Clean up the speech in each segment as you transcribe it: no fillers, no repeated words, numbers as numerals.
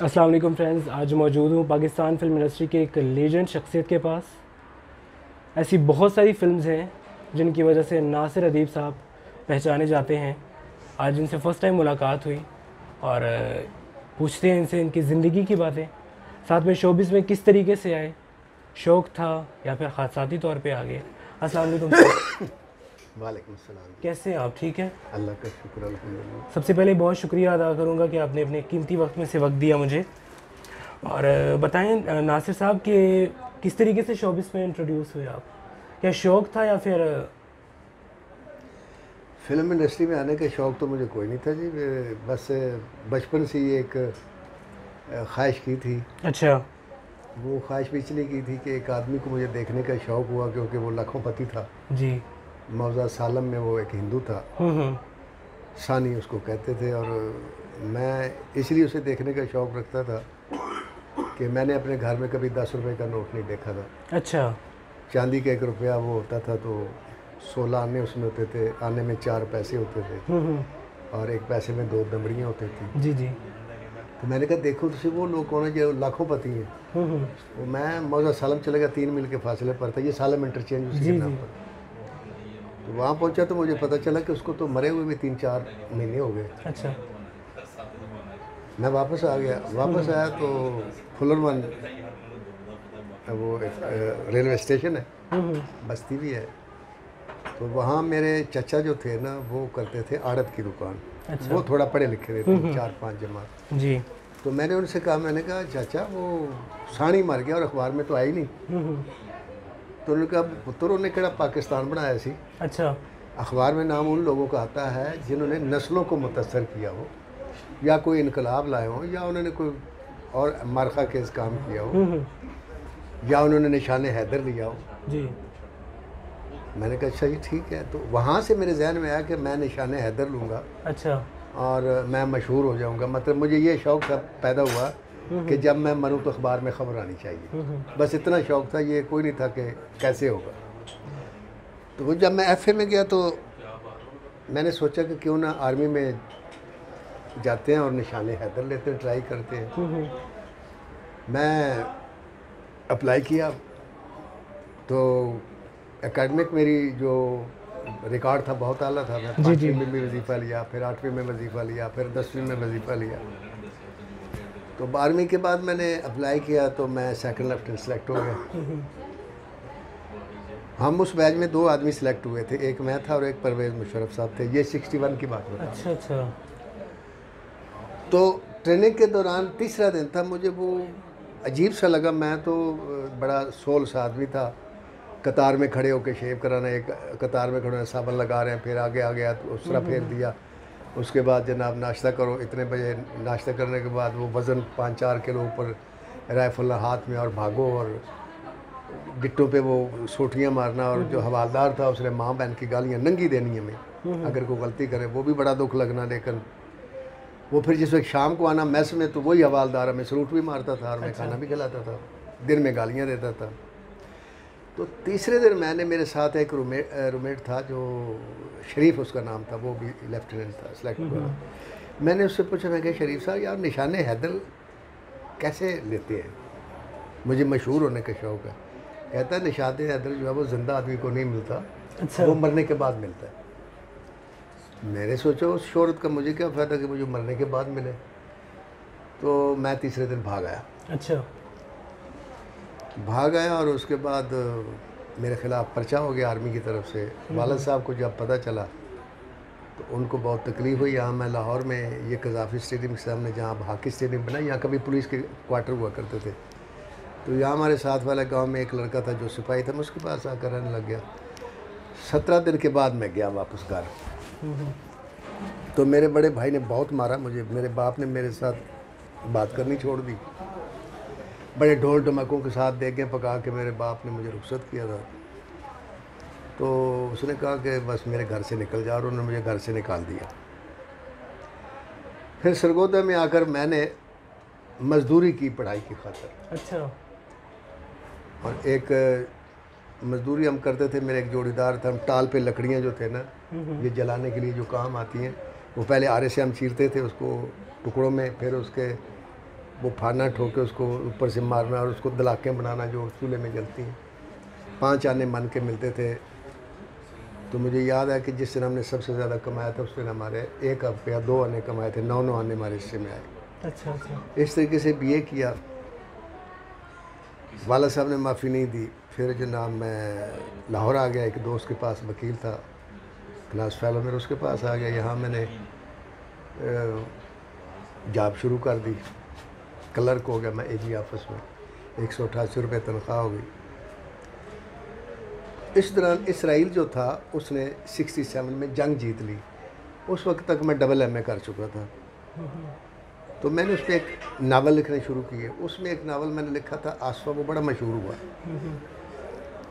अस्सलाम वालेकुम फ्रेंड्स, आज मौजूद हूँ पाकिस्तान फिल्म इंडस्ट्री के एक लेजेंड शख्सियत के पास। ऐसी बहुत सारी फिल्म्स हैं जिनकी वजह से नासिर अदीब साहब पहचाने जाते हैं। आज इनसे फ़र्स्ट टाइम मुलाकात हुई और पूछते हैं इनसे इनकी ज़िंदगी की बातें, साथ में शोबिज़ में किस तरीके से आए, शौक़ था या फिर हादसाती तौर पे आ गए। अस्सलाम वालेकुम सर। वालेकुम सलाम। कैसे हैं आप? ठीक हैं? अल्लाह का शुक्र अल्हम्दुलिल्लाह। सबसे पहले बहुत शुक्रिया अदा करूँगा कि आपने अपने कीमती वक्त में से वक्त दिया मुझे। और बताएं नासिर साहब कि किस तरीके से शोबिस में इंट्रोड्यूस हुए आप? क्या शौक़ था या फिर फिल्म इंडस्ट्री में आने का शौक़ तो मुझे कोई नहीं था जी। बस बचपन से ही एक ख्वाहिश की थी। अच्छा। वो ख्वाहिश भी इसलिए की थी कि एक आदमी को मुझे देखने का शौक़ हुआ क्योंकि वो लखोपति था जी। मौजा सालम में वो एक हिंदू था। सानी उसको कहते थे। और मैं इसलिए उसे देखने का शौक़ रखता था कि मैंने अपने घर में कभी 10 रुपए का नोट नहीं देखा था। अच्छा। चांदी का 1 रुपया वो होता था तो 16 आने उसमें होते थे। आने में 4 पैसे होते थे और 1 पैसे में 2 दमड़ियाँ होती थी। जी जी। तो मैंने कहा देखो तो वो लोग कौन है जो लाखोंपति हैं। वो मैं मौजा सालम चले गया, 3 मील के फासले पर था। ये सालम इंटरचेंज उसी के नाम पर। तो वहाँ पहुँचा तो मुझे पता चला कि उसको तो मरे हुए भी 3-4 महीने हो गए। अच्छा। मैं वापस आ गया। वापस आया तो फुलरवन वो एक रेलवे स्टेशन है, बस्ती भी है। तो वहाँ मेरे चचा जो थे ना वो करते थे आड़त की दुकान। अच्छा। वो थोड़ा पढ़े लिखे थे, 4-5 जमात। जी। तो मैंने उनसे कहा, मैंने कहा चाचा वो सानी मर गया और अखबार में तो आई नहीं। तो उन्होंने कहा पुत्र उन्हें केड़ा पाकिस्तान बनाया सी। अच्छा। अखबार में नाम उन लोगों का आता है जिन्होंने नस्लों को मुतासर किया हो, या कोई इनकलाब लाए हों, या उन्होंने कोई और मारखा केस काम किया हो, या उन्होंने निशान हैदर लिया हो। जी। मैंने कहा अच्छा जी ठीक है। तो वहाँ से मेरे जहन में आया कि मैं निशान हैदर लूँगा। अच्छा। और मैं मशहूर हो जाऊँगा। मतलब मुझे ये शौक़ था, पैदा हुआ कि जब मैं मरूँ तो अखबार में ख़बर आनी चाहिए। बस इतना शौक़ था, ये कोई नहीं था कि कैसे होगा। तो वो जब मैं FA में गया तो मैंने सोचा कि क्यों ना आर्मी में जाते हैं और निशान हैदर लेते हैं, ट्राई करते हैं। मैं अप्लाई किया तो एकेडमिक मेरी जो रिकॉर्ड था बहुत आला था। मैं 5वीं में भी वजीफ़ा लिया, फिर 8वीं में वजीफ़ा लिया, फिर 10वीं में वजीफ़ा लिया। तो 12वीं के बाद मैंने अप्लाई किया तो मैं सेकंड लेफ्टिनेंट सेलेक्ट हो गया। हम उस बैच में 2 आदमी सेलेक्ट हुए थे, एक मैं था और एक परवेज़ मुशर्रफ साहब थे। ये 61 की बात बता। अच्छा अच्छा। तो ट्रेनिंग के दौरान तीसरा दिन था, मुझे वो अजीब सा लगा। मैं तो बड़ा सोल सा आदमी था। कतार में खड़े होकर शेव कराना, एक कतार में खड़े साबुन लगा रहे हैं, फिर आगे आ गया तो उस तरह फेर दिया। उसके बाद जनाब नाश्ता करो, इतने बजे नाश्ता करने के बाद वो वज़न 5-4 किलो ऊपर राइफल हाथ में और भागो और गिट्टों पे वो सोटियाँ मारना। और जो हवालदार था उसने माँ बहन की गालियाँ नंगी देनी हमें अगर कोई गलती करे, वो भी बड़ा दुख लगना। लेकिन वो फिर जिस वक्त शाम को आना मैस में तो वही हवालदार हमें सलूट भी मारता था और मैं खाना भी खिलाता था, दिन में गालियाँ देता था। तो तीसरे दिन मैंने, मेरे साथ एक रूममेट था जो शरीफ उसका नाम था, वो भी लेफ्टिनेंट था, सेलेक्ट हुआ। मैंने उससे पूछा, मैं कहा शरीफ साहब यार निशान हैदर कैसे लेते हैं, मुझे मशहूर होने का शौक़ है। कहता है निशान हैदर जो है वो ज़िंदा आदमी को नहीं मिलता। अच्छा। वो मरने के बाद मिलता है। मैंने सोचा उस शोहरत का मुझे क्या फ़ायदा कि मुझे मरने के बाद मिले। तो मैं तीसरे दिन भाग आया। अच्छा। भाग आया और उसके बाद मेरे ख़िलाफ़ पर्चा हो गया आर्मी की तरफ से। वालिद साहब को जब पता चला तो उनको बहुत तकलीफ़ हुई। यहाँ मैं लाहौर में ये कज़ाफ़ी स्टेडियम के सामने जहाँ हॉकी स्टेडियम बना, यहाँ कभी पुलिस के क्वार्टर हुआ करते थे। तो यहाँ हमारे साथ वाले गांव में एक लड़का था जो सिपाही था, मैं उसके पास आकर रहने लग गया। 17 दिन के बाद मैं गया वापस घर। तो मेरे बड़े भाई ने बहुत मारा मुझे। मेरे बाप ने मेरे साथ बात करनी छोड़ दी। बड़े ढोल ढमाकों के साथ देखें पका के मेरे बाप ने मुझे रुखसत किया था। तो उसने कहा कि बस मेरे घर से निकल जा, और उन्होंने मुझे घर से निकाल दिया। फिर सरगोदा में आकर मैंने मज़दूरी की पढ़ाई की खातिर। अच्छा। और एक मज़दूरी हम करते थे, मेरे एक जोड़ीदार था। हम टाल पे लकड़ियाँ जो थे ना, ये जलाने के लिए जो काम आती हैं, वो पहले आरे से हम चीरते थे उसको टुकड़ों में, फिर उसके वो फाना ठोके उसको ऊपर से मारना और उसको दलाकें बनाना जो चूल्हे में जलती हैं। 5 आने मन के मिलते थे। तो मुझे याद है कि जिस दिन हमने सबसे ज़्यादा कमाया था उस दिन हमारे 1 रुपया 2 आने कमाए थे, 9 आने हमारे हिस्से में आए। अच्छा अच्छा। इस तरीके से बीए किया। वाला साहब ने माफ़ी नहीं दी। फिर जनाब मैं लाहौर आ गया, एक दोस्त के पास वकील था, क्लास फेलो मेरे, उसके पास आ गया। यहाँ मैंने जॉब शुरू कर दी, क्लर्क हो गया मैं एजी ऑफिस में। 188 रुपये तनख्वाह हो गई। इस दौरान इसराइल जो था उसने 67 में जंग जीत ली। उस वक्त तक मैं डबल एमए कर चुका था। तो मैंने उस पर एक नावल लिखने शुरू किए। उसमें एक नावल मैंने लिखा था आसफा, वो बड़ा मशहूर हुआ।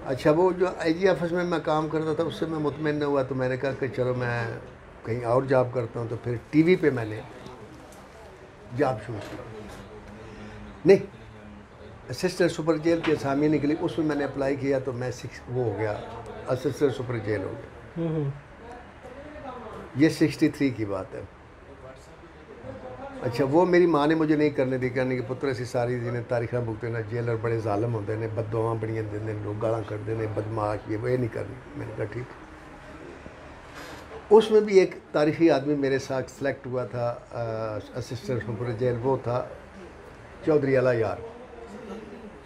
अच्छा, वो जो आईजी ऑफिस में मैं काम करता था उससे मैं मुतमईन न हुआ, तो मैंने कहा कि चलो मैं कहीं और जॉब करता हूँ। तो फिर टीवी पे मैंने जॉब शुरू किया। नहीं, असिस्टेंट सुपर जेल की असामी निकली, उसमें मैंने अप्लाई किया तो मैं वो हो गया, असिस्टेंट सुपर जेल हो गया। ये 63 की बात है। अच्छा, वो मेरी माँ ने मुझे नहीं करने दी, कहने कि पुत्र ऐसी सारी जिन्हें तारीखा भुगते ना, जेलर बड़े जालम होते हैं, बददुआवां बड़ियां देंगे, लोग गालां करते हैं, बदमाश, ये वो नहीं करनी। मैंने कहा ठीक। उसमें भी एक तारीखी आदमी मेरे साथ सेलेक्ट हुआ था असिस्टेंट सुपर जेल, वो था चौधरी आला यार।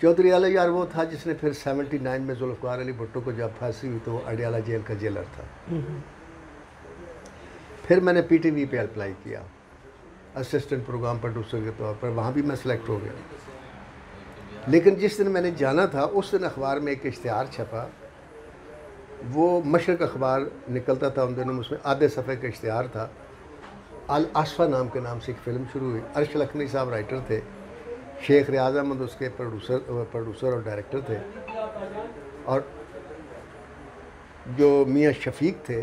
चौधरी आला यार वो था जिसने फिर 79 में जुल्फ़िकार अली भुट्टो को जब फांसी हुई तो वो अडियाला जेल का जेलर था। फिर मैंने पीटीवी पे अप्लाई किया असिस्टेंट प्रोग्राम प्रोड्यूसर के तौर पर, वहाँ भी मैं सिलेक्ट हो गया। लेकिन जिस दिन मैंने जाना था उस दिन अखबार में एक इश्तिहार छपा। वो मशरक अखबार निकलता था उन दिनों में, उसमें आधे सफ़े का इश्तिहार था। अल आसफा नाम के नाम से एक फ़िल्म शुरू हुई। अर्श लखनी साहब राइटर थे, शेख रियाज अहमद उसके प्रोड्यूसर और डायरेक्टर थे, और जो मियाँ शफीक थे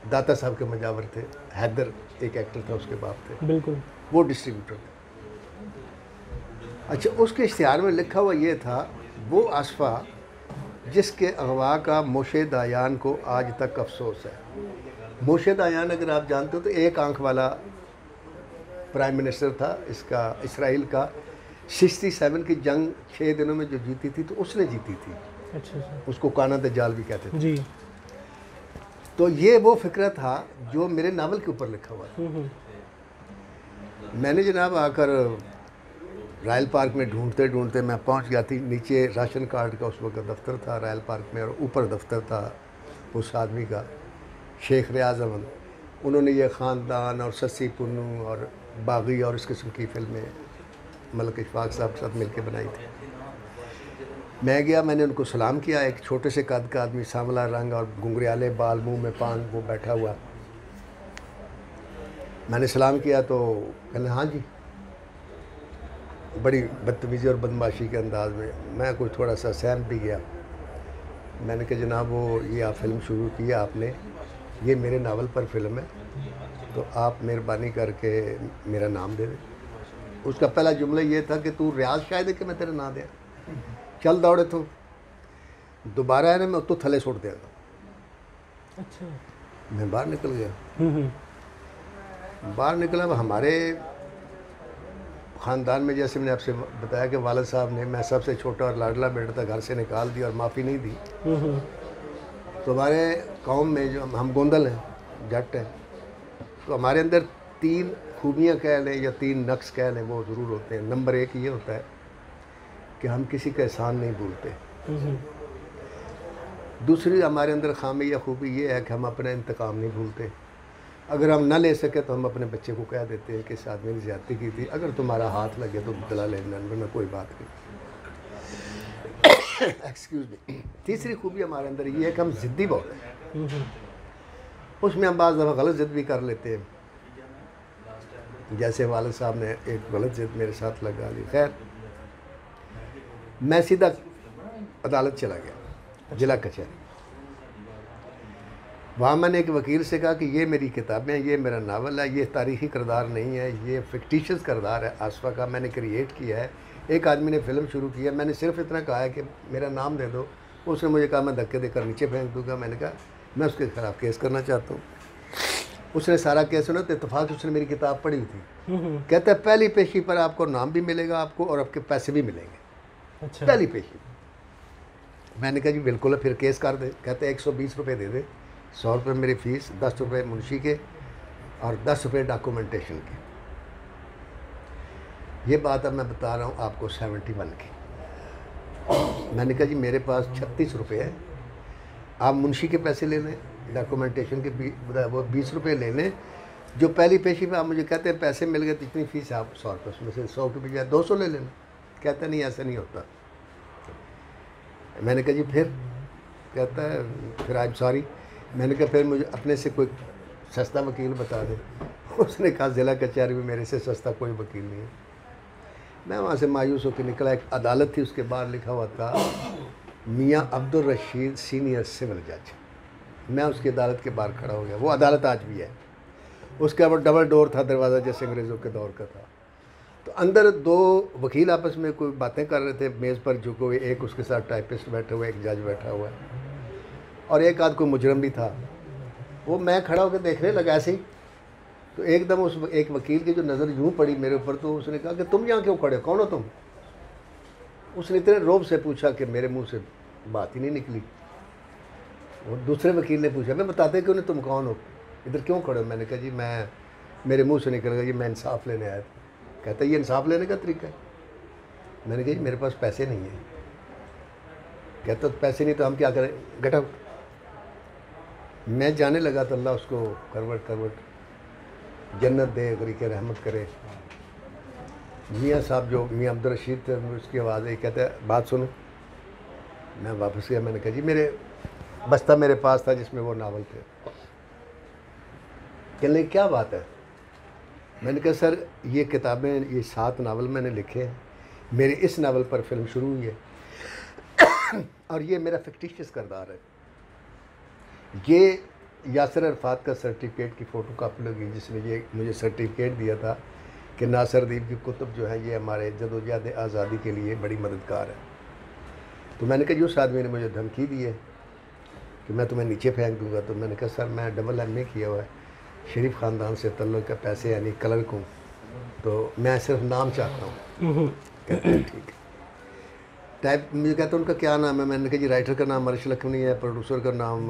दाता साहब के मजावर थे, हैदर एक एक्टर था उसके बाप थे, बिल्कुल, वो डिस्ट्रीब्यूटर थे। अच्छा, उसके इश्तिहार में लिखा हुआ ये था, वो आसफा जिसके अगवा का मोशे दायान को आज तक अफसोस है। मोशे दायान अगर आप जानते हो तो एक आंख वाला प्राइम मिनिस्टर था इसका, इसराइल का। 67 की जंग 6 दिनों में जो जीती थी तो उसने जीती थी। अच्छा अच्छा उसको काना दज्जाल भी कहते थे जी। तो ये वो फिक्रा था जो मेरे नावल के ऊपर लिखा हुआ था। मैंने जनाब आकर रॉयल पार्क में ढूंढते ढूंढते मैं पहुंच गया थी। नीचे राशन कार्ड का उस वक्त दफ्तर था रॉयल पार्क में, और ऊपर दफ्तर था उस आदमी का, शेख रियाज अहमद। उन्होंने ये ख़ानदान और सस्सी पुन्नू और बागी और इस किस्म की फिल्में मलिक इशफाक साहब के साथ मिलकर बनाई थी। मैं गया, मैंने उनको सलाम किया। एक छोटे से कद का आदमी, सांवला रंग और घुंघरियाले बाल, मुंह में पान, वो बैठा हुआ। मैंने सलाम किया तो कहने हाँ जी, बड़ी बदतमीज़ी और बदमाशी के अंदाज में। मैं कुछ थोड़ा सा सहम भी गया। मैंने कहा जनाब वो ये आप फिल्म शुरू की है आपने, ये मेरे नावल पर फिल्म है, तो आप मेहरबानी करके मेरा नाम दे दें। उसका पहला जुमला ये था कि तू रियाज शायद है कि मैं तेरा नाम दिया, चल दौड़े तो दोबारा आने में तो थले छोड़ देगा। अच्छा, मैं बाहर निकल गया। बाहर निकला। अब हमारे ख़ानदान में जैसे मैंने आपसे बताया कि वालिद साहब ने, मैं सबसे छोटा और लाडला बेटा था, घर से निकाल दिया और माफ़ी नहीं दी। तो हमारे कौम में जो हम गोंदल हैं, जट हैं, तो हमारे अंदर 3 खूबियाँ कह लें या 3 नक्स कह लें, वो ज़रूर होते हैं। नंबर 1 ये होता है कि हम किसी का एहसान नहीं भूलते। दूसरी हमारे अंदर खामी या खूबी ये है कि हम अपना इंतकाम नहीं भूलते। अगर हम ना ले सके तो हम अपने बच्चे को कह देते हैं कि इस आदमी ने ज़्यादती की थी, अगर तुम्हारा हाथ लगे तो बदला लेना, वरना कोई बात नहीं। Excuse me. तीसरी खूबी हमारे अंदर ये है कि हम ज़िद्दी बहुत हैं। उसमें हम बाज़ दफ़ा गलत ज़िद भी कर लेते हैं। जैसे वालिद साहब ने एक गलत ज़िद मेरे साथ लगा ली। खैर, मैं सीधा अदालत चला गया, जिला कचहरी। वहाँ मैंने एक वकील से कहा कि ये मेरी किताबें हैं, ये मेरा नावल है, ये तारीख़ी किरदार नहीं है, ये फिक्टिशियस किरदार है आसफा का, मैंने क्रिएट किया है। एक आदमी ने फ़िल्म शुरू की है, मैंने सिर्फ इतना कहा है कि मेरा नाम दे दो। उसने मुझे कहा मैं धक्के देकर नीचे फेंक दूँगा। मैंने कहा मैं उसके ख़िलाफ़ केस करना चाहता हूँ। उसने सारा केस सुना तो इत्तेफाक उसने मेरी किताब पढ़ी थी। कहता है पहली पेशी पर आपको नाम भी मिलेगा आपको और आपके पैसे भी मिलेंगे। अच्छा। पहली पेशी। मैंने कहा जी बिल्कुल फिर केस कर दे। कहते हैं 120 रुपये दे दे, 100 रुपये मेरी फ़ीस, 10 रुपये मुंशी के और 10 रुपये डॉक्यूमेंटेशन के। ये बात अब मैं बता रहा हूँ आपको 71 की। मैंने कहा जी मेरे पास 36 रुपये है, आप मुंशी के पैसे ले लें, डॉक्यूमेंटेशन के वो 20 रुपये ले लें। जो पहली पेशी पे आप मुझे कहते हैं पैसे मिल गए तो इतनी फ़ीस आप 100 रुपये, उसमें से 100 के बजाय 200 ले लेना। कहता नहीं ऐसा नहीं होता। मैंने कहा जी फिर? कहता है फिर आई एम सॉरी। मैंने कहा फिर मुझे अपने से कोई सस्ता वकील बता दे। उसने कहा ज़िला कचहरी में मेरे से सस्ता कोई वकील नहीं है। मैं वहाँ से मायूस होकर निकला। एक अदालत थी, उसके बाहर लिखा हुआ था मियाँ अब्दुल रशीद सीनियर सिविल जज। मैं उसकी अदालत के बाहर खड़ा हो गया। वो अदालत आज भी है। उसके ऊपर डबल डोर था दरवाज़ा, जैसे अंग्रेज़ों के दौर का था। तो अंदर दो वकील आपस में कोई बातें कर रहे थे मेज़ पर झुके हुए। एक उसके साथ टाइपिस्ट बैठे हुए, एक जज बैठा हुआ है और एक आध कोई मुजरम भी था। वो मैं खड़ा होकर देखने लगा ऐसे ही। तो एकदम उस एक वकील की जो नज़र यूँ पड़ी मेरे ऊपर, तो उसने कहा कि तुम यहाँ क्यों खड़े हो, कौन हो तुम? उसने इतने रोब से पूछा कि मेरे मुंह से बात ही नहीं निकली। और दूसरे वकील ने पूछा, मैं बताते क्यों नहीं, तुम कौन हो, इधर क्यों खड़े हो? मैंने कहा जी मैं, मेरे मुंह से निकल गया जी मैं इंसाफ लेने आया था। कहता ये इंसाफ लेने का तरीका है? मैंने कहा जी मेरे पास पैसे नहीं हैं। कहता तो पैसे नहीं तो हम क्या करें, गेट आउट। मैं जाने लगा तो अल्लाह उसको करवट जन्नत दे, गरीक रहमत करे। मियाँ साहब जो मियाँ अब्दुल रशीद थे, उसकी आवाज़ आई। कहते हैं बात सुनो। मैं वापस गया। मैंने कहा जी मेरे बस्ता मेरे पास था जिसमें वो नावल थे। कहने क्या बात है? मैंने कहा सर ये किताबें, ये 7 नावल मैंने लिखे हैं, मेरे इस नावल पर फिल्म शुरू हुई है और ये मेरा फिक्टिशियस किरदार है। ये यासिर अरफात का सर्टिफिकेट की फ़ोटो कापी लगी जिसने ये मुझे सर्टिफिकेट दिया था कि नासिर अदीब की कुतुब जो है ये हमारे जदोजहद आज़ादी के लिए बड़ी मददगार है। तो मैंने कहा उस आदमी ने मुझे धमकी दी है कि मैं तुम्हें नीचे फेंक दूंगा। तो मैंने कहा सर मैं डबल MA किया हुआ है, शरीफ ख़ानदान से तल्लुक़ का, पैसे यानी क्लर्क हूँ, तो मैं सिर्फ नाम चाहता हूँ। कहते हैं ठीक है। टाइप मुझे कहता उनका क्या नाम है? मैंने कहा जी राइटर का नाम अर्श लखनी है, प्रोड्यूसर का नाम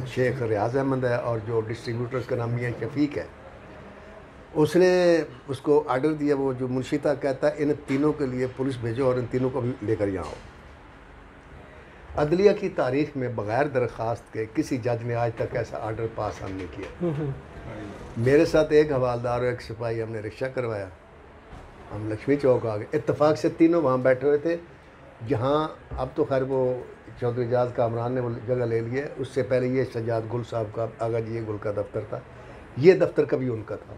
शेख रियाज अहमद है और जो डिस्ट्रीब्यूटर्स का नाम मियाँ शफीक है। उसने उसको आर्डर दिया, वो जो मुंशी था, कहता इन तीनों के लिए पुलिस भेजो और इन तीनों को भी लेकर यहाँ आओ। अदलिया की तारीख में बग़ैर दरख्वास्त के किसी जज ने आज तक ऐसा आर्डर पास हम नहीं किया। मेरे साथ एक हवालदार और एक सिपाही, हमने रिक्शा करवाया, हम लक्ष्मी चौक आ गए। इत्तेफाक से तीनों वहाँ बैठे हुए थे जहाँ अब तो खैर वो चौधरी एजाज कामरान ने वो जगह ले ली है। उससे पहले ये सज्जाद गुल साहब का, आगा जी गुल का दफ्तर था, ये दफ्तर कभी उनका था।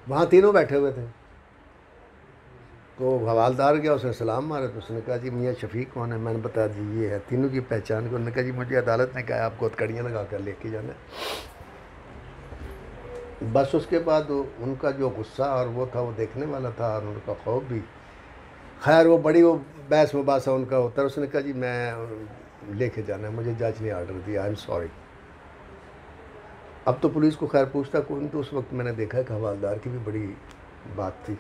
वहाँ तीनों बैठे हुए थे। तो हवालदार गया, उसने सलाम मारा तो उसने कहा जी मियाँ शफीक कौन है? मैंने बता दी ये है। तीनों की पहचान को उन्होंने कहा जी मुझे अदालत ने कहा आपको हथकड़ियाँ लगा कर लेके जाना। बस उसके बाद उनका जो गुस्सा और वो था वो देखने वाला था और उनका खौफ भी। खैर वो बड़ी वो बहस मुबासा उनका होता है। उसने कहा जी मैं लेके जाना है, मुझे जज ने आर्डर दिया, आई एम सॉरी। अब तो पुलिस को खैर पूछता कौन, तो उस वक्त मैंने देखा कि हवालदार की भी बड़ी बात थी।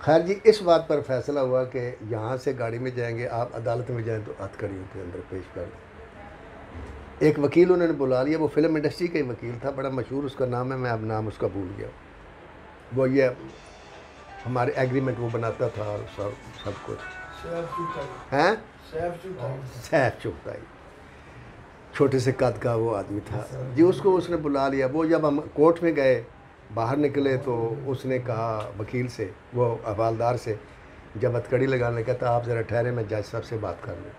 खैर जी इस बात पर फैसला हुआ कि यहाँ से गाड़ी में जाएंगे, आप अदालत में जाएं तो हथकड़ियों के अंदर पेश कर दें। एक वकील उन्होंने बुला लिया, वो फिल्म इंडस्ट्री का ही वकील था, बड़ा मशहूर उसका नाम है, मैं अब नाम उसका भूल गया। वो ये हमारे एग्रीमेंट वो बनाता था और सब कुछ हैं। सैफ चुगताई, छोटे से कद का वो आदमी था जी। उसको उसने बुला लिया। वो जब हम कोर्ट में गए, बाहर निकले तो उसने कहा वकील से, वो हवालदार से, जब हथकड़ी लगाने कहता आप ज़रा ठहरे, मैं जज साहब से बात कर लूँ।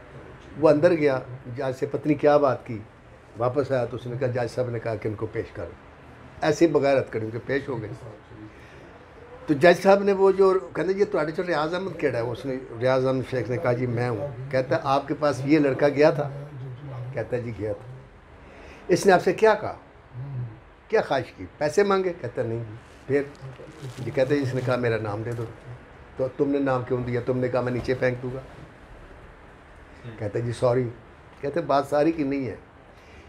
वो अंदर गया, जज से पत्नी क्या बात की, वापस आया तो उसने कहा जज साहब ने कहा कि इनको पेश करो। ऐसे ही बगैर हथकड़ी के पेश हो गए। तो जज साहब ने वो जो कहते ये तो चो रियाज अहमद केड़ा है, उसने रियाज अहमद शेख ने कहा जी मैं हूँ। कहता आपके पास ये लड़का गया था? कहता जी गया था। इसने आपसे क्या कहा, क्या ख्वाहिश की, पैसे मांगे? कहता नहीं। फिर जी कहते इसने कहा मेरा नाम दे दो। तो तुमने नाम क्यों दिया? तुमने कहा मैं नीचे फेंक दूंगा। कहते जी सॉरी। कहते बात सारी की नहीं है,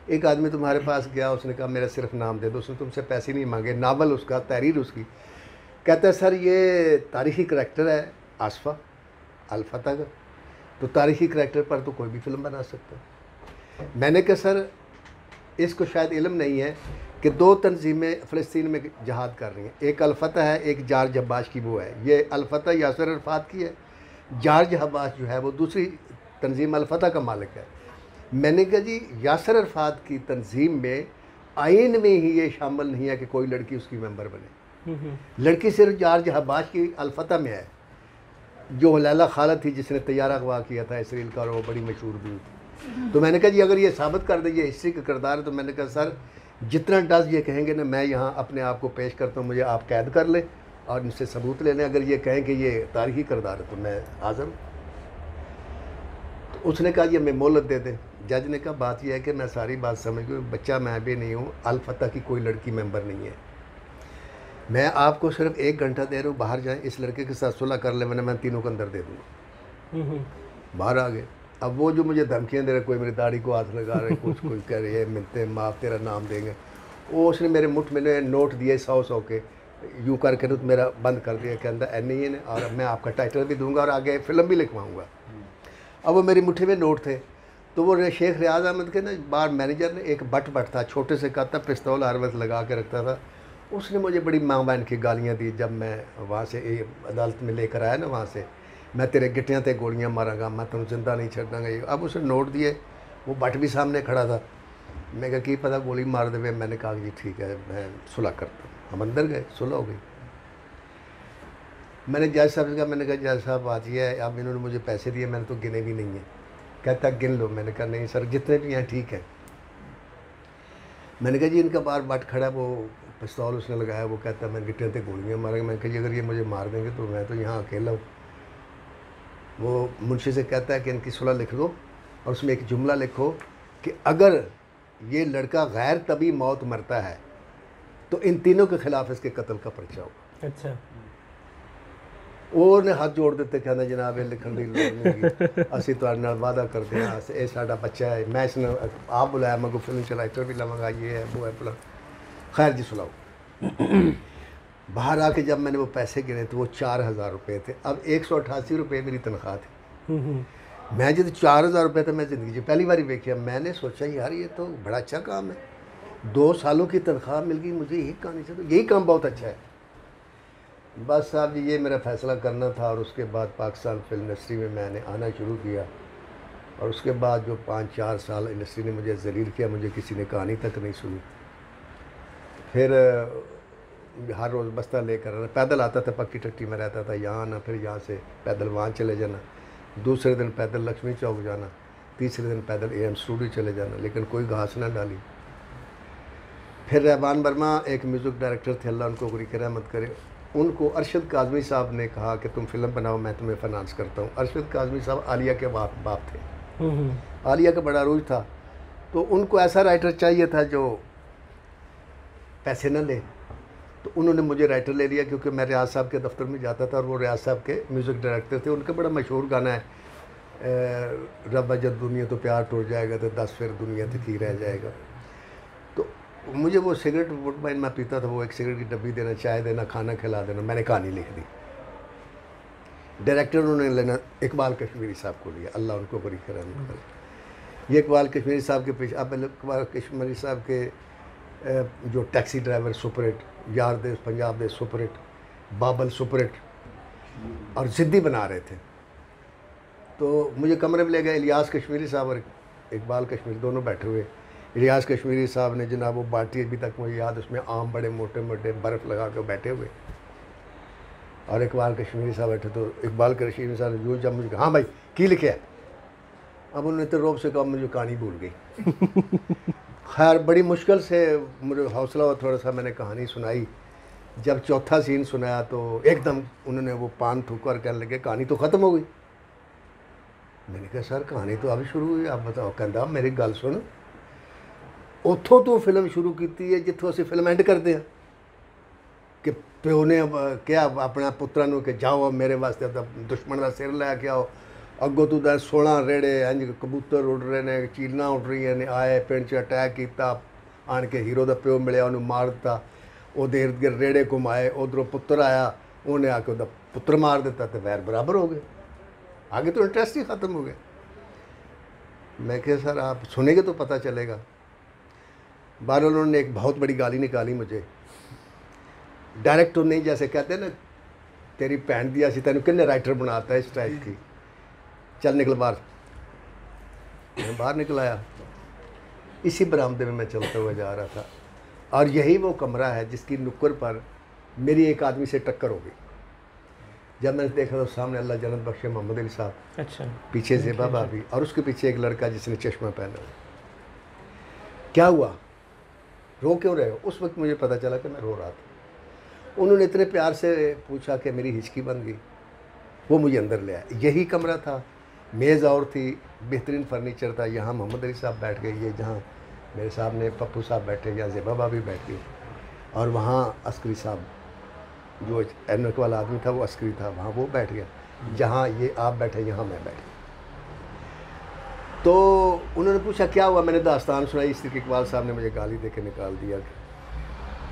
एक आदमी तुम्हारे पास गया, उसने कहा मेरा सिर्फ नाम दे दो, उसने तुमसे पैसे नहीं मांगे, नावल उसका, तहरीर उसकी। कहता है सर ये तारीख़ी करैक्टर है आसफ़ा अलफता का, तो तारीख़ी करैक्टर पर तो कोई भी फिल्म बना सकता है। मैंने कहा सर इसको शायद इल्म नहीं है कि 2 तंजीमें फ़लस्तीन में जहाद कर रही हैं, एक अलफता है, एक जार्ज हब्बास की वो है। ये अलफता यासर अरफात की है, जार्ज हब्बास जो है वो दूसरी तंजीम अलफता का मालिक है। मैंने कहा जी यासर अरफात की तंजीम में आइन में ही ये शामिल नहीं है कि कोई लड़की उसकी मेंबर बने। लड़की सिर्फ जार्ज हब्बास की अलफता में है, जो लैला खालिद थी जिसने तैयारा अगवा किया था इसराइल का, और वो बड़ी मशहूर भी थी। तो मैंने कहा जी अगर ये साबित कर दे ये हिस्ट्री का किरदार है, तो मैंने कहा सर जितना डज ये कहेंगे ना, मैं यहाँ अपने आप को पेश करता हूँ, मुझे आप कैद कर लें और इनसे सबूत ले लें। अगर ये कहें कि ये तारीख़ी किरदार है तो मैं हाज़िर हूँ। तो उसने कहा ये मैं मोहलत दे दें। जज ने कहा बात यह है कि मैं सारी बात समझ गई, बच्चा मैं भी नहीं हूँ, अलफता की कोई लड़की मेंबर नहीं है, मैं आपको सिर्फ 1 घंटा दे रहा हूँ, बाहर जाएं, इस लड़के के साथ सुलह कर ले, मैं तीनों को अंदर दे दूँगा। बाहर आ गए। अब वो जो मुझे धमकियाँ दे रहे, कोई मेरी दाढ़ी को हाथ लगा रहे, कुछ कोई कह रही है मिलते हैं माफ़ तेरा नाम देंगे, वो उसने मेरे मुठ में नोट दिए 100 के, यूँ करके तो मेरा बंद कर दिया कि अंदर NIA ने, और मैं आपका टाइटल भी दूंगा और आगे फ़िल्म भी लिखवाऊँगा। अब वो मेरी मुट्ठी में नोट थे, तो वो शेख रियाज अहमद के ना बार मैनेजर ने एक बट था, छोटे से कहता पिस्तौल हर वक्त लगा के रखता था, उसने मुझे बड़ी माँ बहन की गालियाँ दी। जब मैं वहाँ से अदालत में लेकर आया ना, वहाँ से मैं तेरे गिट्टियाँ ते गोलियाँ मारांगा, मैं तुम जिंदा नहीं छड़ांगा। अब उसने नोट दिए, वो बट भी सामने खड़ा था। मैं कहा कि पता गोली मार दे। मैंने कहा जी ठीक है मैं सुलह करता हूँ। हम अंदर गए, सुलह हो गई। मैंने जज साहब से कहा, मैंने कहा जज साहब बात यह है, अब इन्होंने मुझे पैसे दिए, मैंने तो गिने भी नहीं है। कहता गिन लो। मैंने कहा नहीं सर जितने भी हैं ठीक है। मैंने कहा जी इनका बार बट खड़ा, वो पिस्तौल उसने लगाया, वो कहता मैं गिट्टियाँ ते गोलियाँ मारेंगे। मैंने कहा जी अगर ये मुझे मार देंगे तो मैं तो यहाँ अकेला हूँ। वो मुंशी से कहता है कि इनकी सुलह लिख दो और उसमें एक जुमला लिखो कि अगर ये लड़का गैर तभी मौत मरता है तो इन तीनों के खिलाफ इसके कत्ल का पर्चा होगा। अच्छा। ਉਹਨੇ ਹੱਥ ਜੋੜ ਦਿੱਤੇ, ਕਹਿੰਦਾ ਜਨਾਬ ਇਹ ਲਿਖਣ ਦੀ ਲੋੜ ਨਹੀਂ, ਅਸੀਂ ਤੁਹਾਡੇ ਨਾਲ ਵਾਅਦਾ ਕਰਦੇ ਹਾਂ, ਇਹ ਸਾਡਾ ਬੱਚਾ ਹੈ, ਮੈਂ ਇਸ ਨੂੰ ਆਪ ਬੁਲਾਇਆ, ਮੈਂ ਕੋਈ ਫਿਲਮ ਚਲਾਈਟਰ भी लवांगा, ये है वो है फला। खैर जी सुलाओ। बाहर आके जब मैंने वो पैसे गिने तो वो 4000 रुपये थे। अब 188 रुपये मेरी तनख्वाह थी। मैं जब 4000 रुपये तो मैं ज़िंदगी से पहली बार देखी। मैंने सोचा यार ये तो बड़ा अच्छा काम है, 2 सालों की तनख्वाह मिल गई मुझे, यही कहानी से तो यही काम बहुत अच्छा है। बस साहब जी ये मेरा फ़ैसला करना था। और उसके बाद पाकिस्तान फिल्म इंडस्ट्री में मैंने आना शुरू किया, और उसके बाद जो 5-4 साल इंडस्ट्री ने मुझे ज़लील किया, मुझे किसी ने कहानी तक नहीं सुनी। फिर हर रोज़ बस्ता लेकर आना, पैदल आता था, पक्की टट्टी में रहता था, यहाँ आना, फिर यहाँ से पैदल वहाँ चले जाना, दूसरे दिन पैदल लक्ष्मी चौक जाना, तीसरे दिन पैदल AM स्टूडियो चले जाना, लेकिन कोई घास ना डाली। फिर रहमान वर्मा एक म्यूज़िक डायरेक्टर थे, अल्लाह उनको गुरी रहमत करे, उनको अरशद काज़मी साहब ने कहा कि तुम फिल्म बनाओ, मैं तुम्हें फाइनेंस करता हूँ। अरशद काज़मी साहब आलिया के बाप थे। आलिया का बड़ा रूज था, तो उनको ऐसा राइटर चाहिए था जो पैसे न ले, तो उन्होंने मुझे राइटर ले लिया, क्योंकि मैं रियाज साहब के दफ्तर में जाता था और वो रियाज साहब के म्यूज़िक डायरेक्टर थे। उनका बड़ा मशहूर गाना है, रब जब दुनिया तो प्यार टूट जाएगा तो 10 फिर दुनिया तक ही रह जाएगा। तो मुझे वो सिगरेट वुडबाइन मैं पीता था, वो एक सिगरेट की डब्बी देना, चाय देना, खाना खिला देना। मैंने कहानी लिख दी। डायरेक्टर उन्होंने लेना इकबाल कश्मीरी साहब को लिया, अल्लाह उनको बड़ी रहमत करे। ये इकबाल कश्मीरी साहब के पीछे, अब इकबाल कश्मीरी साहब के जो टैक्सी ड्राइवर सुपरहिट, यार देश पंजाब दे सुपरहिट, बाबल सुपरहिट, और ज़िद्दी बना रहे थे। तो मुझे कमरे में ले गए, इलियास कश्मीरी साहब और इकबाल कश्मीरी दोनों बैठे हुए। इलियास कश्मीरी साहब ने जनाब वो बाटी अभी तक मुझे याद, उसमें आम बड़े मोटे मोटे बर्फ़ लगा के बैठे हुए, और इकबाल कश्मीरी साहब बैठे। तो इकबाल कश्मीरी साहब ने जब मुझे हाँ भाई की लिखे है, अब उन्होंने तो रोब से कहा, मुझे कहानी भूल गई। खैर बड़ी मुश्किल से मुझे हौसला हुआ थोड़ा सा, मैंने कहानी सुनाई। जब चौथा सीन सुनाया तो एकदम उन्होंने वो पान थूकर कहने लगे कहानी तो ख़त्म हो गई। मैंने कहा सर कहानी तो अभी शुरू हुई, आप बताओ। कहता मेरी गल सुन, उतों तो फिल्म शुरू की है जितों असीं फिल्म एंड करते हैं, कि प्यो ने क्या अपना पुत्रा नूं कि जाओ मेरे वास्ते दुश्मन का सिर लैके आओ, अगों तू 16 रेड़े इंज कबूतर उड़ रहे ने, चीलां उड़ रही ने, आए पिंड च अटैक किया, आन के हीरो का प्यो मिले, उन्होंने मार दिता, वो इर्द गिर्द रेड़े घुमाए, उधरों पुत्र आया, उन्हें आके वह पुत्र मार दिता, तो वैर बराबर हो गए, आगे तो इंटरेस्ट ही ख़त्म हो गया। मैं कहा सर आप सुनेंगे तो पता चलेगा। बार उन्होंने एक बहुत बड़ी गाली निकाली मुझे, डायरेक्ट तो नहीं, जैसे कहते हैं ना तेरी भैन दी असी तेन किन्ने राइटर बनाता है, इस टाइप की, चल निकल बाहर। मैं बाहर निकल आया, इसी बरामदे में मैं चलता हुआ जा रहा था, और यही वो कमरा है जिसकी नुक्कड़ पर मेरी एक आदमी से टक्कर हो गई। जब मैंने देखा तो सामने अल्लाह जन्नत बख्शे मोहम्मद अली साहब, अच्छा, पीछे ज़ेबा भाभी, और उसके पीछे एक लड़का जिसने चश्मा पहना हुआ। क्या हुआ, रो क्यों रहे हो? उस वक्त मुझे पता चला कि मैं रो रहा था। उन्होंने इतने प्यार से पूछा कि मेरी हिचकी बन गई, वो मुझे अंदर ले आया। यही कमरा था, मेज़ और थी, बेहतरीन फर्नीचर था, यहाँ मोहम्मद अली साहब बैठ गए, ये जहाँ मेरे सामने पप्पू साहब बैठे, यहाँ ज़ेबा भाभी बैठ गई, और वहाँ अस्करी साहब जो एनक वाला आदमी था वो अस्करी था, वहाँ वो बैठ गया, जहाँ ये आप बैठे यहाँ मैं बैठ गया। तो उन्होंने पूछा क्या हुआ, मैंने दास्तान सुनाई, सिद्दीक़ इकबाल साहब ने मुझे गाली दे के निकाल दिया।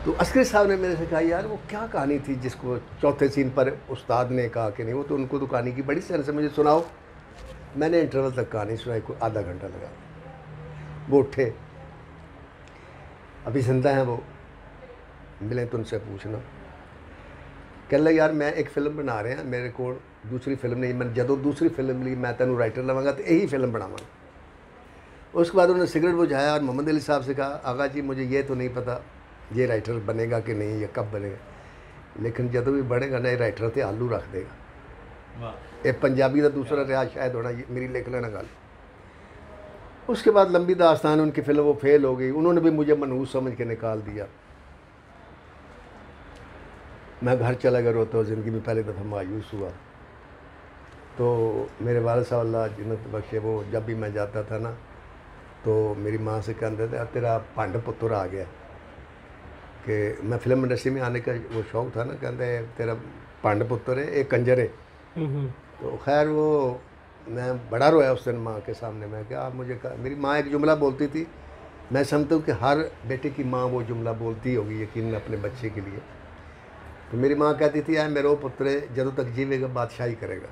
तो अस्करी साहब ने मेरे से कहा यार वो क्या कहानी थी जिसको चौथे सीन पर उस्ताद ने कहा कि नहीं, वो तो उनको तो कहानी की बड़ी सेंस है, मुझे सुनाओ। मैंने इंटरवल तक कहानी सुनाई, कोई आधा घंटा लगा। वो उठे, अभी जिंदा हैं वो, मिले तो उनसे पूछना। कह लगे यार मैं एक फिल्म बना रहे हैं, मेरे को दूसरी फिल्म नहीं, मैं जदों दूसरी फिल्म ली मैं तेन राइटर लवांगा तो यही फिल्म बनावा। उसके बाद उन्होंने सिगरेट बुझाया और मोहम्मद अली साहब से कहा आगा जी मुझे ये तो नहीं पता ये राइटर बनेगा कि नहीं, या कब बनेगा, लेकिन जदों भी बनेगा ना ये राइटर तो आलू रख देगा। ये पंजाबी का दूसरा रियाज शायद होना, मेरी लिख लेना गल। उसके बाद लंबी दास्तान, उनकी फिल्म वो फेल हो गई, उन्होंने भी मुझे मनहूस समझ के निकाल दिया। मैं घर चला गया रोता, ज़िंदगी में पहली दफ़ा मायूस हुआ। तो मेरे वालिद साहब अल्लाह जन्नत बख्शे, वो जब भी मैं जाता था ना तो मेरी माँ से कहते थे तेरा भंड पुत्र आ गया, कि मैं फिल्म इंडस्ट्री में आने का वो शौक़ था ना, कहते तेरा भंड पुत्र है, एक कंजर है। तो खैर वो मैं बड़ा रोया उस दिन माँ के सामने। मैं क्या आप मुझे मेरी माँ एक जुमला बोलती थी, मैं समझता हूँ कि हर बेटे की माँ वो जुमला बोलती होगी यकीन अपने बच्चे के लिए। तो मेरी माँ कहती थी यार मेरा पुत्र है जदों तक जीवेगा बादशाही करेगा।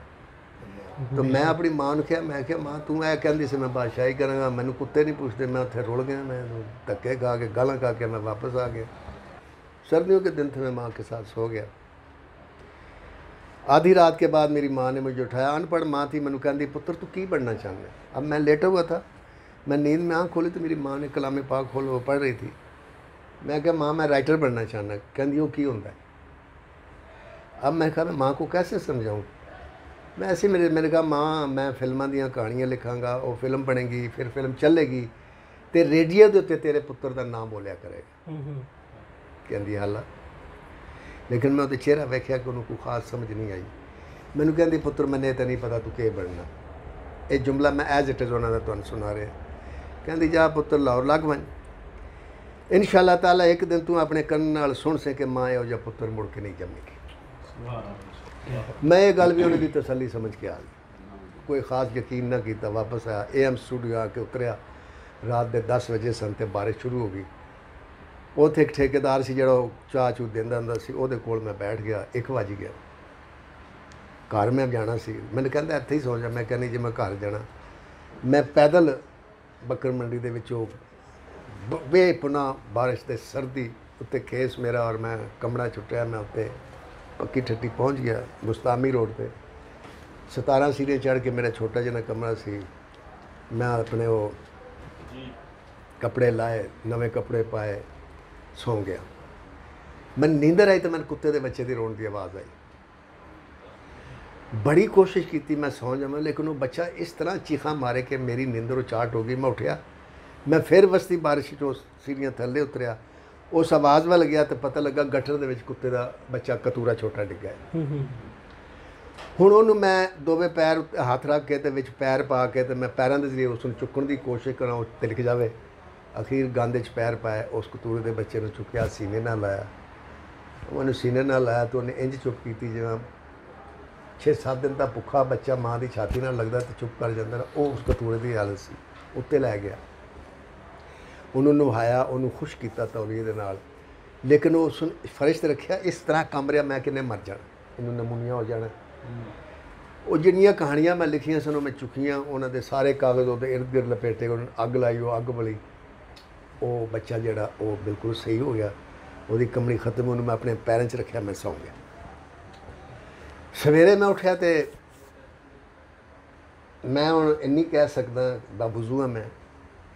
तो मैं अपनी माँ ने कहा, मैं क्या माँ तू ऐ कहती से मैं बादशाही कराँगा, मैंने कुत्ते नहीं पूछते, मैं उत्थे रुल गया, मैं धक्के खा के गालां खा के मैं वापस आ गया। सर्दियों के दिन थे, मैं माँ के साथ सो गया। आधी रात के बाद मेरी माँ ने मुझे उठाया, अनपढ़ माँ थी, मैंने कहती पुत्र तू की बनना चाहता। अब मैं लेटा हुआ था, मैं नींद में आँख खोली तो मेरी माँ ने कलाम पाक खोल वो पढ़ रही थी। मैं क्या माँ मैं राइटर बनना चाहना, कहती वो की होता है। अब मैं कहा मैं माँ को कैसे समझाऊँ, मैं ऐसे मैंने कहा माँ मैं फिल्मां दी कहानियाँ लिखांगा, वो फिल्म बनेगी, फिर फिल्म चलेगी तो रेडियो के उत्ते तेरे पुत्र का नाम बोलिया करेगा। कहती हाला, लेकिन मैं वो चेहरा वेख्या कि उन्होंने कोई खास समझ नहीं आई। मैनू कहती पुत्र मैंने तो नहीं पता तू के बनना। ये जुमला मैं एज इट इज़ उन्होंने तुहानू सुना रहा। कहती जा पुत्र लाहौर लग वन, इंशाअल्लाह ताला एक दिन तू अपने कन्न नाल सुन से कि माँ यहो जिहा पुत्र मुड़ के नहीं जमेगी। मैं ये गल भी उन्हें तसली समझ के आ गई, कोई ख़ास यकीन ना किया। वापस आया, AM स्टूडियो आके उतरिया, रात के 10 बजे सन ते बारिश शुरू हो गई। उत्थे एक ठेकेदार से जो चाह चू देंदा हुंदा सी, उहदे कोल मैं बैठ गया। 1 बज गया, घर मैं जाना सी। मैंने कहता इत्थे ही सो जा। मैं कहनी जे मैं घर जाना, मैं पैदल बकर मंडी दे विचों बेपुनाह बारिश ते सर्दी उत्ते खेस मेरा, और मैं कमरा छुट्टिया, मैं उत्ते पक्की ठट्टी पहुँच गया मुस्तामी रोड पे। 17 सीढ़ियाँ चढ़ के मेरा छोटा जिहा कमरा सी, मैं अपने वो कपड़े लाए, नवे कपड़े पाए, सौ गया। मैं नींदर आई तो मैंने कुत्ते के बच्चे की रोन की आवाज़ आई। बड़ी कोशिश की मैं सौ जावां, लेकिन वो बच्चा इस तरह चीखा मारे कि मेरी नींदर चाट हो गई। मैं उठिया, मैं फिर वस्ती बारिश चो सीढ़ियाँ थल्ले उतरिया, उस आवाज़ वाल गया तो पता लगा गटर दे विच कुत्ते का बच्चा कतूरा छोटा डिग्गा है। हुण उहनूं मैं दोवें पैर हथ रख के ते विच पैर पा के ते मैं पैरों के जरिए उसनूं चुकण की कोशिश करा, वो तिलक जाए। अखीर गंद च पैर पाए, उस कतूरे के बच्चे ने चुकिया, सीने नाल लाया। उन्हें सीने नाल लाया तो उन्हें इंज चुप की जिवें 6-7 दिन तक भुखा बच्चा माँ की छाती नाल लगदा ते चुप कर जांदा, वो उस कतूरे की हालत सी। उत्ते लै गया, उन्होंने नहाया, उन्होंने खुश किया तौलीए दे नाल, लेकिन वो उस फर्श ते रखिया, इस तरह कम रहा मैं किन्ने मर जाना, इन्हू नमूनिया हो जाना। वो जिन्नियां कहानियां मैं लिखियां सन मैं चुकियां, उन्होंने सारे कागज़ वो इर्द गिर्द लपेटे, उन्होंने अग लाई, वो अग बली, वो बच्चा जोड़ा वो बिल्कुल सही हो गया, वो कमड़ी खत्म, उन्होंने मैं अपने पैरों च रखा, मैं सौ गया। सवेरे मैं उठा तो मैं हूँ इन्नी कह सकदा बावजू हाँ मैं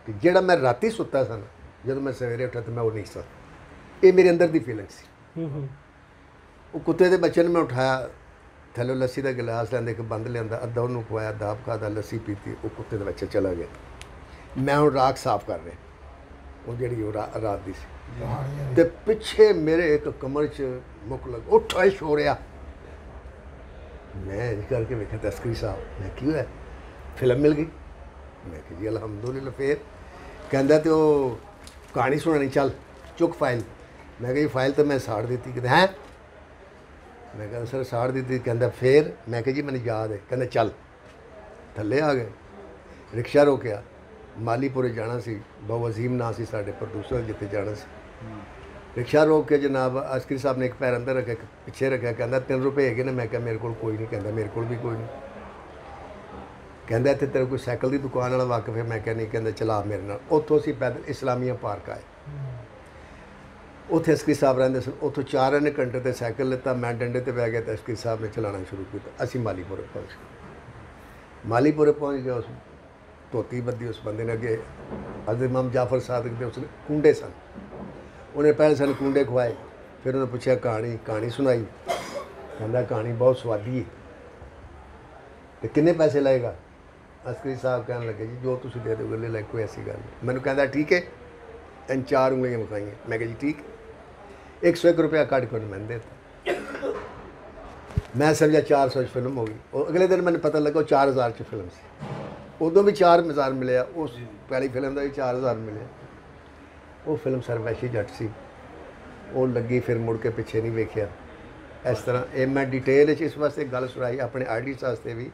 कि जेड़ा मैं राती सुता सन, जो मैं सवेरे उठा तो मैं वो नहीं सा, ये मेरे अंदर की फीलिंग सी। वो कुत्ते के बच्चे ने मैं उठाया, थैलो लस्सी का गिलास लिया, एक बंद लिया, अद्धा उन्होंने खुआया, अद्धा आप खाता, लस्सी पीती, वो कुत्ते के बच्चे चला गया। मैं हूँ राख साफ कर रहा, वो जी रात की सी, ते पिछे मेरे एक कमर च मुक लग उठा छोड़िया। मैं इंज करके वेखा तस्करी साहब, मैं क्यों है फिल्म मिल गई, मैं कि जी अलहमदुलिल्लाह। फिर कहता तो कहानी सुनानी, चल चुक फाइल, मैं कही फाइल तो मैं साड़ दी, कहते हैं, मैं कहता सर साड़ दी, कहता फिर, मैं कहा जी मैंने याद है, कहते चल, थले आ गए, रिक्शा रोकया, मालीपुरे जाना सी, बहु अजीम ना सी साढ़े प्रोड्यूसर जिते जाना सी, रिक्शा रोक के जनाब अस्करी साहब ने एक पैर अंदर रखा, पिछे रखा, कहता 3 रुपये है ने, मैं क्या मेरे को कोई नहीं, कहता मेरे को भी कोई नहीं, कहता इतने तेरे कोई साइकिल की दुकान वाला वाकफ है, मैं क्या नहीं, कहता चला मेरे नाल। उत्थों असीं पैदल इस्लामिया पार्क आए, उत्थे अस्करी साहब रहिंदे सन, उत्थों 4 घंटे ते साइकिल लेता, मैं डंडे ते बह गया, तो अस्करी साहब ने चलाना शुरू किया, असीं मालीपुरे पहुँच गए। मालीपुरे पहुँच गया, उस धोती बद्धी उस बंदे ने अगे हज़रत इमाम जाफर सादिक के उसने कुंडे सन, उन्हें पहले सन कुंडे खुआए, फिर उन्हें पूछा कहानी सुनाई, कहता कहानी बहुत स्वादी है, तो किन्ने पैसे लगेगा। अस्करी साहब कहने लगे जी जो तुम दे दोगे ले लै, कोई ऐसी गल नहीं। मैंने कहता ठीक है, इन 4 उंगलियां मुखाइयाँ, मैं कहा जी ठीक है, 101 रुपया कट कर मैंने देता। मैं समझा 400 फिल्म हो गई, और अगले दिन मैंने पता लगा 4000 च फिल्म सी, उदों भी 4000 मिले, उस पहली फिल्म का भी 4000 मिले। वो फिल्म सर वैशी जट सी, वो लगी, फिर मुड़ के पिछे नहीं वेख्या। इस तरह ये मैं डिटेल इस वास्ते गल सुनाई अपने आर्टिस्ट वास्ते भी,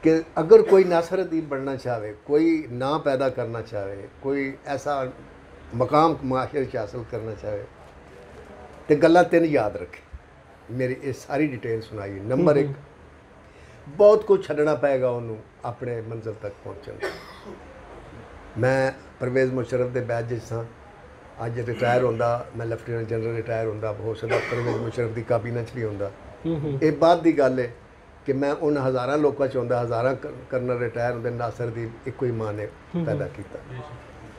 कि अगर कोई नासिर अदीब बनना चाहे, कोई ना पैदा करना चाहे, कोई ऐसा मकाम माशरे हासिल करना चाहे, तो गल्लां 3 याद रखे। मेरी ये सारी डिटेल सुनाई। नंबर 1, बहुत कुछ छड्डना पेगा उन्होंने अपने मंजिल तक पहुँचने। मैं परवेज़ मुशर्रफ के बैच सां, अज रिटायर होंदा, मैं लेफ्टिनेंट जनरल रिटायर होंदा, हो सकता परवेज़ मुशर्रफ की काबीना च भी होंदा। ये बात की गल है कि मैं उन हज़ारां लोगों च होंदा, हज़ारां कर्नल रिटायर होंदे, नासिर दी इको ही मां ने पैदा किया।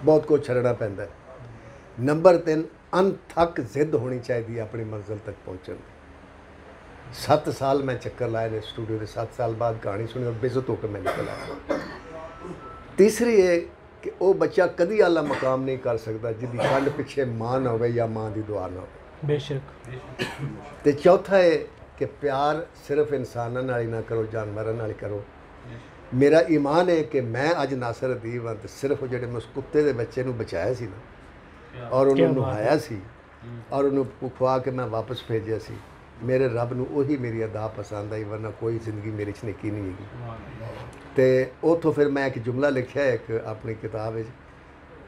बहुत कुछ छड्डना पैंदा है। नंबर 3, अनथक जिद होनी चाहिए अपनी मंजिल तक पहुँचने। 7 साल मैं चक्कर लाए ने स्टूडियो के, 7 साल बाद कहानी सुनी और बेइज्जत होकर मैं निकल आया। तीसरी है कि वो बच्चा कभी आला मकाम नहीं कर सकता जिसकी कंड पिछे मां ना हो या मां की दुआ ना हो। बेशक। तो चौथा है कि प्यार सिर्फ इंसानों नाल ही ना करो, जानवरों नाल करो। मेरा ईमान है कि मैं अज नासिर अदीब हाँ, तो सिर्फ जो मैं उस कुत्ते के बच्चे को बचाया सी ना, और उन्होंने नहाया सी, और उन्होंने खुआ के मैं वापस भेजा सी, मेरे रब नूं उही मेरी अदा पसंद आई, वरना कोई जिंदगी मेरी च निकी नहीं है। तो उतों फिर मैं एक जुमला लिखा एक अपनी किताब में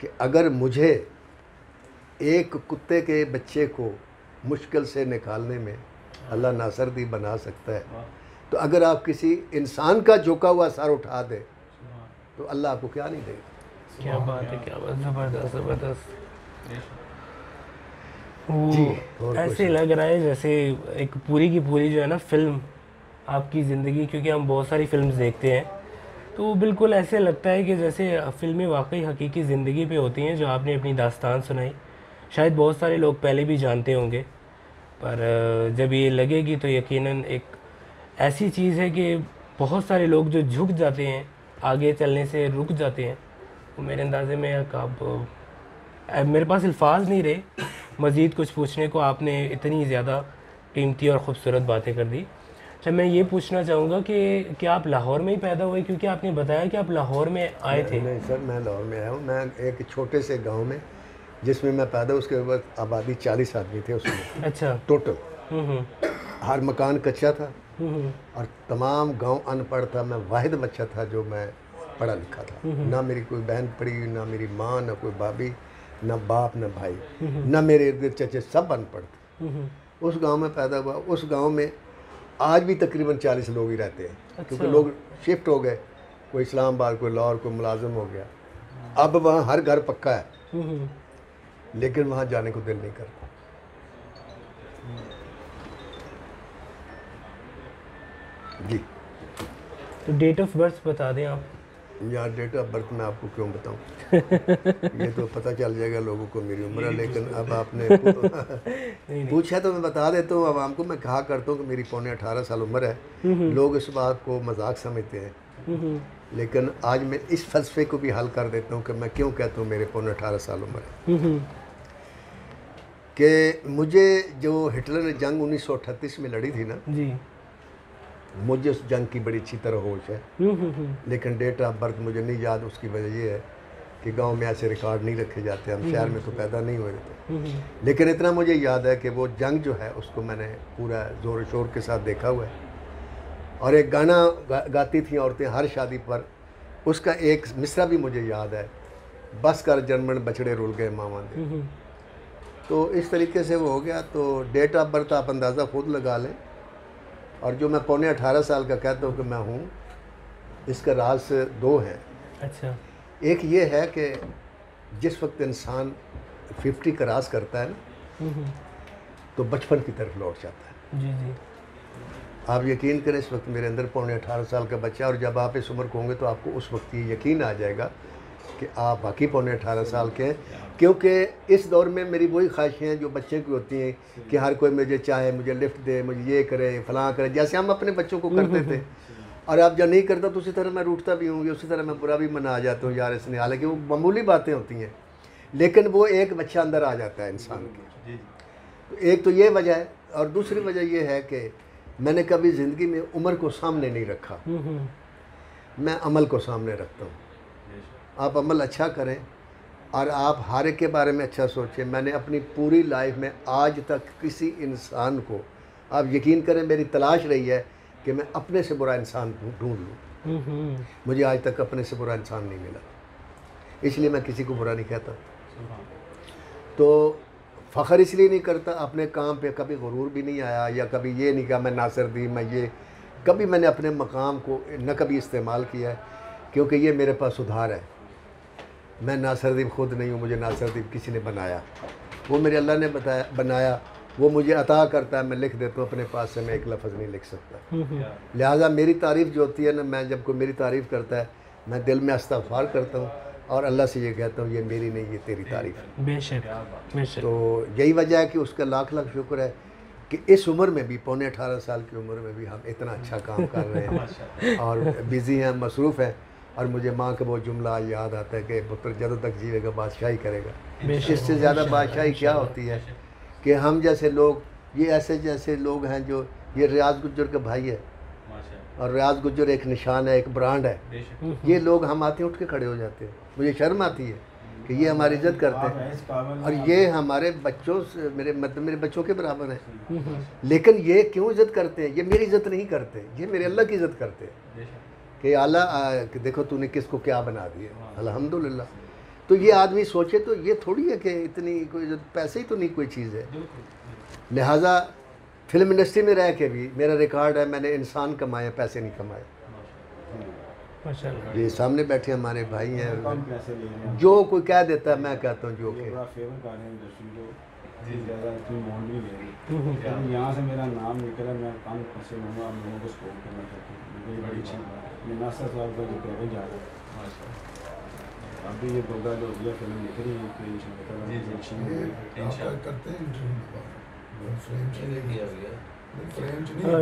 कि अगर मुझे एक कुत्ते के बच्चे को मुश्किल से निकालने में अल्लाह नासिर दी बना सकता है, तो अगर आप किसी इंसान का झुका हुआ सर उठा दे तो अल्लाह आपको क्या नहीं देगा। क्या बात है, क्या बात, ज़बरदस्त ज़बरदस्त। जी, वो ऐसे लग रहा है जैसे एक पूरी की पूरी जो है ना फिल्म आपकी ज़िंदगी, क्योंकि हम बहुत सारी फिल्म्स देखते हैं तो बिल्कुल ऐसे लगता है कि जैसे फिल्में वाकई हकीकी ज़िंदगी पे होती हैं। जो आपने अपनी दास्तान सुनाई शायद बहुत सारे लोग पहले भी जानते होंगे, पर जब ये लगेगी तो यकीनन एक ऐसी चीज़ है कि बहुत सारे लोग जो झुक जाते हैं, आगे चलने से रुक जाते हैं। वो मेरे अंदाज़े में अब मेरे पास अल्फाज नहीं रहे मज़ीद कुछ पूछने को। आपने इतनी ज़्यादा कीमती और ख़ूबसूरत बातें कर दी। अच्छा, मैं ये पूछना चाहूँगा कि क्या आप लाहौर में ही पैदा हुए, क्योंकि आपने बताया कि आप लाहौर में आए थे। नहीं सर, मैं लाहौर में आया हूँ। मैं एक छोटे से गांव में जिसमें मैं पैदा, उसके बाद आबादी 40 आदमी थे उसमें। अच्छा। टोटल हर मकान कच्चा था, और तमाम गांव अनपढ़ था, मैं वाहिद बच्चा था जो मैं पढ़ा लिखा था। ना मेरी कोई बहन पढ़ी, ना मेरी माँ, ना कोई भाभी, ना बाप, ना भाई, ना मेरे इर्द गिर्द चचे, सब अनपढ़ थे। उस गांव में पैदा हुआ। उस गांव में आज भी तकरीबन 40 लोग ही रहते हैं। अच्छा। क्योंकि लोग शिफ्ट हो गए, कोई इस्लामाबाद, कोई लाहौर, कोई मुलाजिम हो गया। अब वहाँ हर घर पक्का है, लेकिन वहाँ जाने को दिल नहीं करता। जी। तो डेट ऑफ बर्थ बता दें आप। यार डेट ऑफ बर्थ मैं आपको क्यों बताऊं? ये तो पता चल जाएगा लोगों को मेरी उम्र है। लेकिन अब आपने पूछा तो मैं बता देता हूँ आवाम को। मैं कहा करता हूँ कि मेरी पौने 18 साल उम्र है। लोग इस बात को मजाक समझते हैं, लेकिन आज मैं इस फलसफे को भी हल कर देता हूँ कि मैं क्यों कहता हूँ मेरे पौने 18 साल उम्र है। कि मुझे जो हिटलर ने जंग 1938 में लड़ी थी ना जी, मुझे उस जंग की बड़ी अच्छी तरह होश है। लेकिन डेट ऑफ बर्थ मुझे नहीं याद। उसकी वजह ये है कि गांव में ऐसे रिकॉर्ड नहीं रखे जाते, हम शहर में तो पैदा नहीं हुए थे। लेकिन इतना मुझे याद है कि वो जंग जो है उसको मैंने पूरा ज़ोर शोर के साथ देखा हुआ है। और एक गाना गाती थी औरतें हर शादी पर, उसका एक मिसरा भी मुझे याद है, बस कर जन्मन बछड़े रुल गए मामा दे। तो इस तरीके से वो हो गया। तो डेट ऑफ बर्थ आप अंदाज़ा खुद लगा लें। और जो मैं पौने 18 साल का कहता हूँ कि मैं हूँ, इसका राज 2 हैं। अच्छा। एक ये है कि जिस वक्त इंसान 50 क्रॉस करता है ना, तो बचपन की तरफ लौट जाता है। जी जी। आप यकीन करें, इस वक्त मेरे अंदर पौने 18 साल का बच्चा है। और जब आप इस उम्र को होंगे तो आपको उस वक्त ये यकीन आ जाएगा कि आप वाकई पौने 18 साल के हैं। क्योंकि इस दौर में मेरी वही ख्वाहिशें हैं जो बच्चे की होती हैं कि हर कोई मुझे चाहे, मुझे लिफ्ट दे, मुझे ये करे, फलां करे, जैसे हम अपने बच्चों को करते थे। और अब जब नहीं करता तो उसी तरह मैं रूठता भी हूँ, उसी तरह मैं बुरा भी मना आ जाता हूँ यार इसने। हालांकि वो मामूली बातें होती हैं, लेकिन वो एक बच्चा अंदर आ जाता है इंसान के। तो एक तो ये वजह है। और दूसरी वजह ये है कि मैंने कभी ज़िंदगी में उम्र को सामने नहीं रखा, मैं अमल को सामने रखता हूँ। आप अमल अच्छा करें और आप हर एक के बारे में अच्छा सोचें। मैंने अपनी पूरी लाइफ में आज तक किसी इंसान को, आप यकीन करें मेरी तलाश रही है कि मैं अपने से बुरा इंसान ढूंढ लूँ। मुझे आज तक अपने से बुरा इंसान नहीं मिला, इसलिए मैं किसी को बुरा नहीं कहता। तो फ़ख्र इसलिए नहीं करता, अपने काम पे कभी गुरूर भी नहीं आया, या कभी ये नहीं कहा मैं नासिरुद्दीन, मैं ये कभी मैंने अपने मकाम को न कभी इस्तेमाल किया है। क्योंकि ये मेरे पास उधार है। मैं नासिरुद्दीन खुद नहीं हूँ, मुझे नासिरुद्दीन किसी ने बनाया। वो मेरे अल्लाह ने बनाया, वो मुझे अता करता है, मैं लिख देता हूँ। अपने पास से मैं एक लफ्ज़ नहीं लिख सकता। लिहाजा मेरी तारीफ़ जो होती है ना, मैं जब कोई मेरी तारीफ़ करता है मैं दिल में इस्तग़फ़ार करता हूँ और अल्लाह से ये कहता हूँ ये मेरी नहीं, ये तेरी तारीफ़ है। बेशक बेशक। तो यही वजह है कि उसका लाख लाख शुक्र है कि इस उम्र में भी, पौने 18 साल की उम्र में भी हम इतना अच्छा काम कर रहे हैं और बिज़ी हैं, मसरूफ़ हैं। और मुझे माँ का वो जुमला याद आता है कि पुत्र जब तक जीवेगा बादशाही करेगा। इससे ज़्यादा बादशाही क्या होती है कि हम जैसे लोग, ये ऐसे जैसे लोग हैं जो, ये रियाज गुज्जर का भाई है और रियाज गुज्जर एक निशान है, एक ब्रांड है। ये लोग हम आते हैं उठ के खड़े हो जाते हैं। मुझे शर्म आती है कि ये हमारी इज्जत करते हैं और ये हमारे बच्चों से, मेरे बच्चों के बराबर हैं। लेकिन ये क्यों इज़्ज़त करते हैं? ये मेरी इज़्ज़त नहीं करते, ये मेरे अल्लाह की इज़्ज़त करते हैं कि अल्लाह कि देखो तूने किसको क्या बना दिया, अल्हम्दुलिल्लाह। तो ये आदमी सोचे तो ये थोड़ी है कि इतनी कोई पैसे ही तो नहीं कोई चीज़ है। लिहाजा फिल्म इंडस्ट्री में रह के भी मेरा रिकॉर्ड है, मैंने इंसान कमाए, पैसे नहीं कमाए। ये सामने बैठे हमारे भाई हैं, जो कोई कह देता है मैं कहता हूँ जो के यहाँ से मेरा नाम निकला, मैं काम से आप लोगों को सपोर्ट करना चाहता हूँ। बड़ी अच्छी बात है। मैं नासिर साहब का जो कहने जा रहा हूँ, अभी ये गोगा जो दिया फिल्म लिख रही है।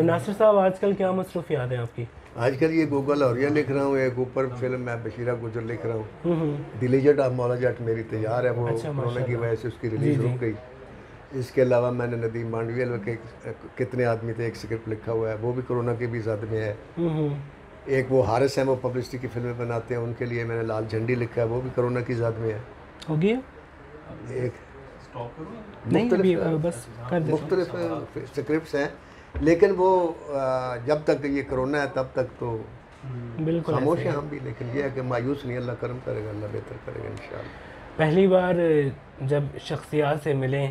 नासिर साहब आजकल क्या मसरूफियात हैं आपकी? आजकल ये गूगल और ये लिख रहा हूँ, एक ऊपर फिल्म मैं बशीरा गुजर लिख रहा हूँ। दिल जट ऑफ मौला जट मेरी तैयार है, वो कोरोना की वजह से उसकी रिलीज रुक गई। इसके अलावा मैंने नदीम मांडवियल के कितने आदमी थे एक स्क्रिप्ट लिखा हुआ है, वो भी कोरोना के भी जद में है। एक वो हारिस हैं, वो पब्लिसिटी की फिल्में बनाते हैं, उनके लिए मैंने लाल झंडी लिखा है, वो भी कोरोना की जद में है। हो गया एक नहीं अभी बस कर मुख्तलिफ स्क्रिप्ट्स हैं। लेकिन वो जब तक ये कोरोना है तब तक तो बिल्कुल खामोश ऐसे हैं ही। हम भी, लेकिन ये है कि मायूस नहीं, अल्लाह करम करेगा, अल्लाह बेहतर करेगा इंशाल्लाह। पहली बार जब शख्सियात से मिले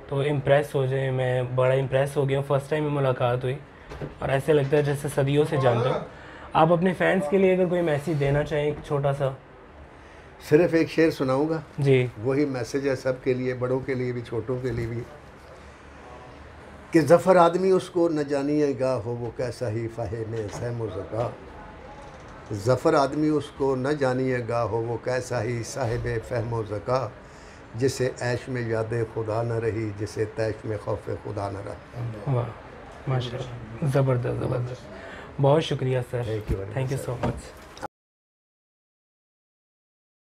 तो इम्प्रेस हो जाए, मैं बड़ा इम्प्रेस हो गया, फर्स्ट टाइम में मुलाकात हुई और ऐसे लगता है जैसे सदियों से जानता हूँ। आप अपने फैंस के लिए अगर कोई मैसेज देना चाहें एक छोटा सा। सिर्फ एक शेर सुनाऊंगा, जी। वही मैसेज है सबके लिए, बड़ों के लिए भी छोटों के लिए भी, कि ज़फ़र आदमी उसको न जानिएगा हो वो कैसा ही फ़ाहे में सहम ज़का। ज़फ़र आदमी उसको न जानिएगा हो वो कैसा ही साहिब फ़हम ज़का, जिसे ऐश में याद खुदा न रही, जिसे तैश में खौफ खुदा न रहा। वाह, माशाल्लाह, ज़बरदस्त ज़बरदस्त। बहुत शुक्रिया sir, Thank you very thank you much, so much.